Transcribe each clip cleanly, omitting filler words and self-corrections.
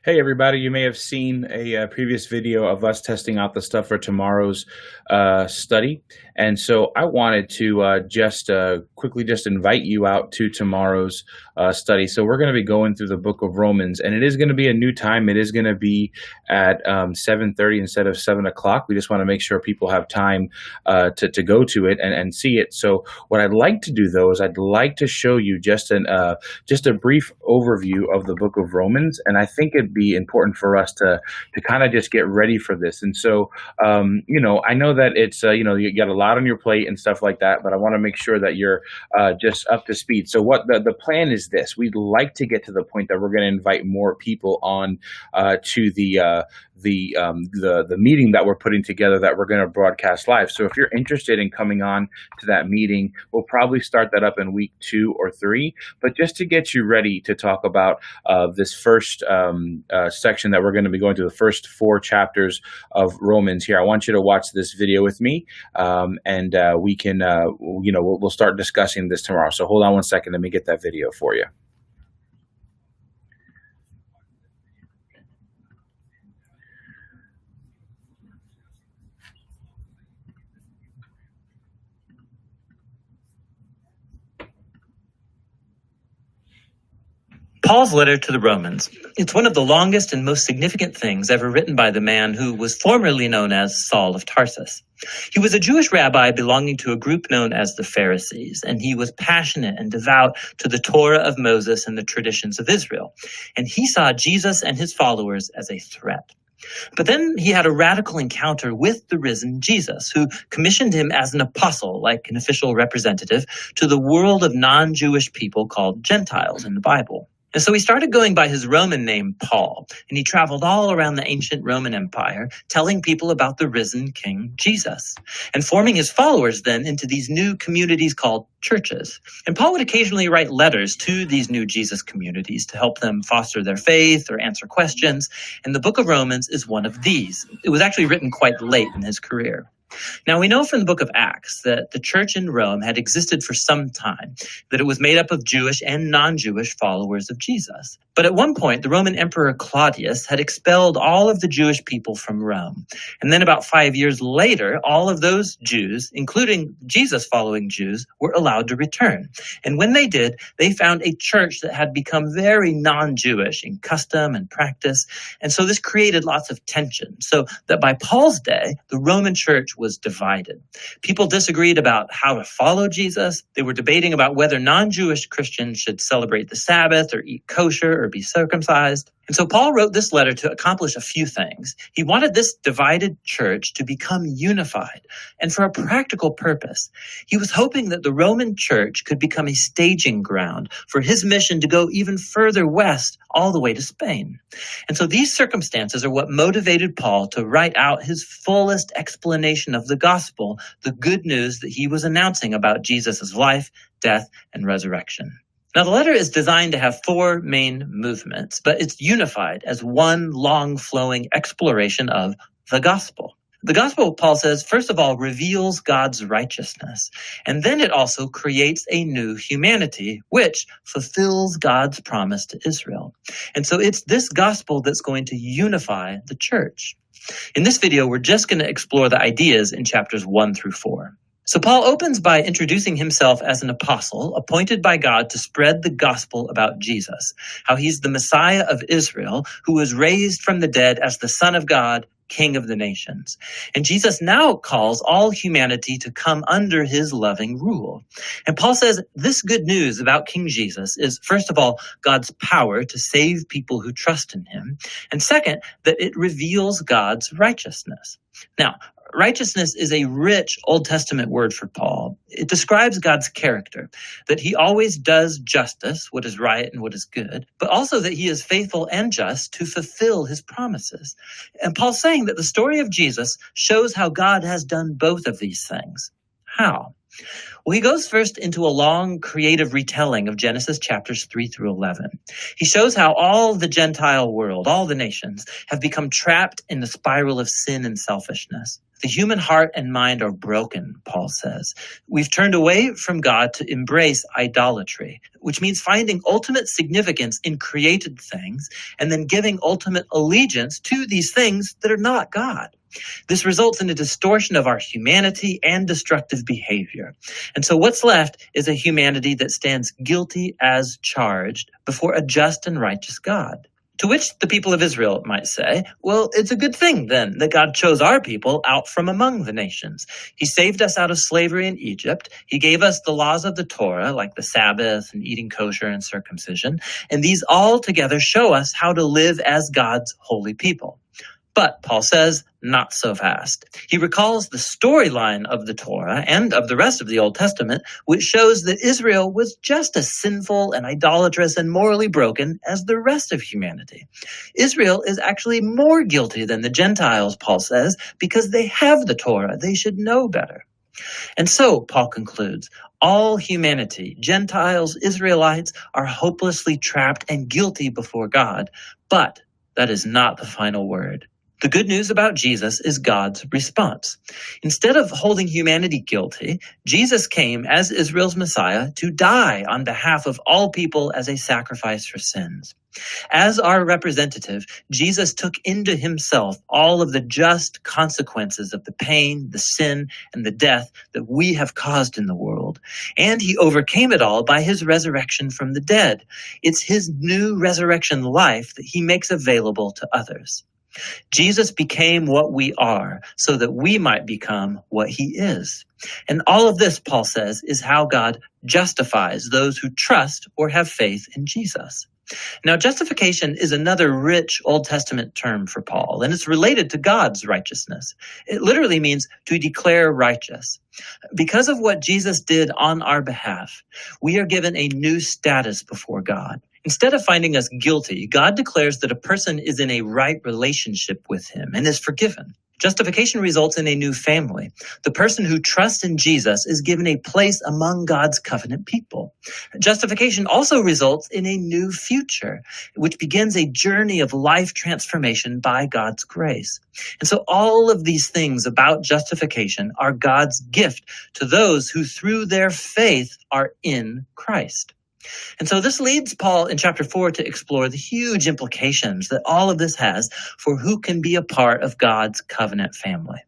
Hey everybody, you may have seen a previous video of us testing out the stuff for tomorrow's study. And so I wanted to just quickly just invite you out to tomorrow's study. So we're going to be going through the book of Romans, and it is going to be a new time. It is going to be at 7:30 instead of 7 o'clock. We just want to make sure people have time to go to it and see it. So what I'd like to do though is I'd like to show you just a brief overview of the book of Romans, and I think it'd be important for us to kind of just get ready for this. And so, I know that it's you got a lot on your plate and stuff like that, but I want to make sure that you're just up to speed. So what the plan is this: we'd like to get to the point that we're going to invite more people on to the meeting that we're putting together that we're going to broadcast live. So if you're interested in coming on to that meeting, we'll probably start that up in week 2 or 3. But just to get you ready to talk about this first section that we're going to be going through, the first 4 chapters of Romans here, I want you to watch this video with me, and we can, we'll start discussing this tomorrow. So hold on one second. Let me get that video for you. Paul's letter to the Romans. It's one of the longest and most significant things ever written by the man who was formerly known as Saul of Tarsus. He was a Jewish rabbi belonging to a group known as the Pharisees, and he was passionate and devout to the Torah of Moses and the traditions of Israel. And he saw Jesus and his followers as a threat. But then he had a radical encounter with the risen Jesus, who commissioned him as an apostle, like an official representative, to the world of non-Jewish people called Gentiles in the Bible. And so he started going by his Roman name, Paul, and he traveled all around the ancient Roman Empire, telling people about the risen King Jesus, and forming his followers then into these new communities called churches. And Paul would occasionally write letters to these new Jesus communities to help them foster their faith or answer questions, and the book of Romans is one of these. It was actually written quite late in his career. Now, we know from the book of Acts that the church in Rome had existed for some time, that it was made up of Jewish and non-Jewish followers of Jesus. But at one point, the Roman Emperor Claudius had expelled all of the Jewish people from Rome. And then about 5 years later, all of those Jews, including Jesus-following Jews, were allowed to return. And when they did, they found a church that had become very non-Jewish in custom and practice. And so this created lots of tension, so that by Paul's day, the Roman church was divided. People disagreed about how to follow Jesus. They were debating about whether non-Jewish Christians should celebrate the Sabbath or eat kosher or be circumcised. And so Paul wrote this letter to accomplish a few things. He wanted this divided church to become unified, and for a practical purpose. He was hoping that the Roman church could become a staging ground for his mission to go even further west, all the way to Spain. And so these circumstances are what motivated Paul to write out his fullest explanation of the gospel, the good news that he was announcing about Jesus' life, death, and resurrection. Now, the letter is designed to have 4 main movements, but it's unified as one long flowing exploration of the gospel. The gospel, Paul says, first of all, reveals God's righteousness, and then it also creates a new humanity, which fulfills God's promise to Israel. And so it's this gospel that's going to unify the church. In this video, we're just going to explore the ideas in chapters 1 through 4. So Paul opens by introducing himself as an apostle appointed by God to spread the gospel about Jesus, how he's the Messiah of Israel who was raised from the dead as the Son of God, King of the nations. And Jesus now calls all humanity to come under his loving rule. And Paul says this good news about King Jesus is, first of all, God's power to save people who trust in him. And second, that it reveals God's righteousness. Now, righteousness is a rich Old Testament word for Paul. It describes God's character, that he always does justice, what is right and what is good, but also that he is faithful and just to fulfill his promises. And Paul's saying that the story of Jesus shows how God has done both of these things. How? Well, he goes first into a long creative retelling of Genesis chapters 3 through 11. He shows how all the Gentile world, all the nations, have become trapped in the spiral of sin and selfishness. The human heart and mind are broken, Paul says. We've turned away from God to embrace idolatry, which means finding ultimate significance in created things and then giving ultimate allegiance to these things that are not God. This results in a distortion of our humanity and destructive behavior. And so what's left is a humanity that stands guilty as charged before a just and righteous God. To which the people of Israel might say, well, it's a good thing then that God chose our people out from among the nations. He saved us out of slavery in Egypt. He gave us the laws of the Torah, like the Sabbath and eating kosher and circumcision. And these all together show us how to live as God's holy people. But, Paul says, not so fast. He recalls the storyline of the Torah and of the rest of the Old Testament, which shows that Israel was just as sinful and idolatrous and morally broken as the rest of humanity. Israel is actually more guilty than the Gentiles, Paul says, because they have the Torah. They should know better. And so, Paul concludes, all humanity, Gentiles, Israelites, are hopelessly trapped and guilty before God. But that is not the final word. The good news about Jesus is God's response. Instead of holding humanity guilty, Jesus came as Israel's Messiah to die on behalf of all people as a sacrifice for sins. As our representative, Jesus took into himself all of the just consequences of the pain, the sin, and the death that we have caused in the world. And he overcame it all by his resurrection from the dead. It's his new resurrection life that he makes available to others. Jesus became what we are so that we might become what he is. And all of this, Paul says, is how God justifies those who trust or have faith in Jesus. Now, justification is another rich Old Testament term for Paul, and it's related to God's righteousness. It literally means to declare righteous. Because of what Jesus did on our behalf, we are given a new status before God. Instead of finding us guilty, God declares that a person is in a right relationship with him and is forgiven. Justification results in a new family. The person who trusts in Jesus is given a place among God's covenant people. Justification also results in a new future, which begins a journey of life transformation by God's grace. And so all of these things about justification are God's gift to those who through their faith are in Christ. And so this leads Paul in chapter 4 to explore the huge implications that all of this has for who can be a part of God's covenant family.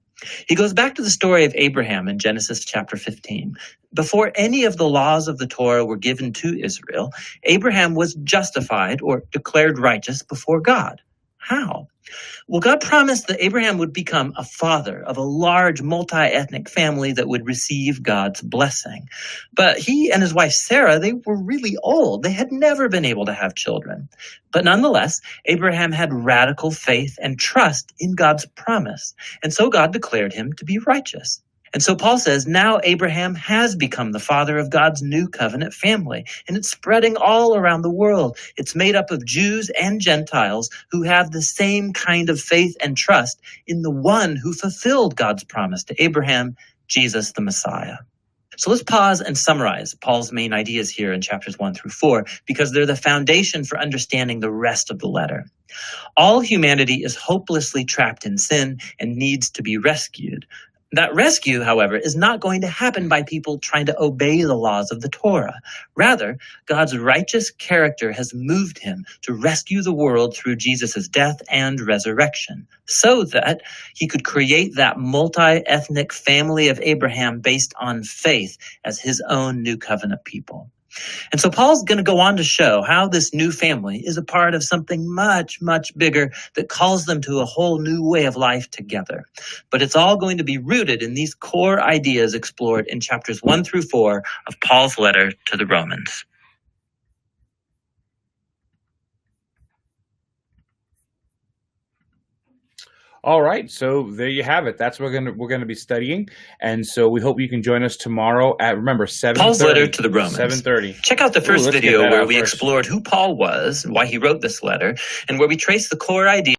He goes back to the story of Abraham in Genesis chapter 15. Before any of the laws of the Torah were given to Israel, Abraham was justified or declared righteous before God. How? Well, God promised that Abraham would become a father of a large multi-ethnic family that would receive God's blessing. But he and his wife Sarah, they were really old. They had never been able to have children. But nonetheless, Abraham had radical faith and trust in God's promise. And so God declared him to be righteous. And so Paul says, now Abraham has become the father of God's new covenant family, and it's spreading all around the world. It's made up of Jews and Gentiles who have the same kind of faith and trust in the one who fulfilled God's promise to Abraham, Jesus the Messiah. So let's pause and summarize Paul's main ideas here in chapters 1 through 4, because they're the foundation for understanding the rest of the letter. All humanity is hopelessly trapped in sin and needs to be rescued. That rescue, however, is not going to happen by people trying to obey the laws of the Torah. Rather, God's righteous character has moved him to rescue the world through Jesus' death and resurrection, so that he could create that multi-ethnic family of Abraham based on faith as his own new covenant people. And so Paul's going to go on to show how this new family is a part of something much, much bigger that calls them to a whole new way of life together. But it's all going to be rooted in these core ideas explored in chapters 1 through 4 of Paul's letter to the Romans. All right, so there you have it. That's what we're gonna be studying, and so we hope you can join us tomorrow at, remember, 7:30. Paul's letter to the Romans. 7:30. Check out the first video where we explored who Paul was and why he wrote this letter, and where we trace the core idea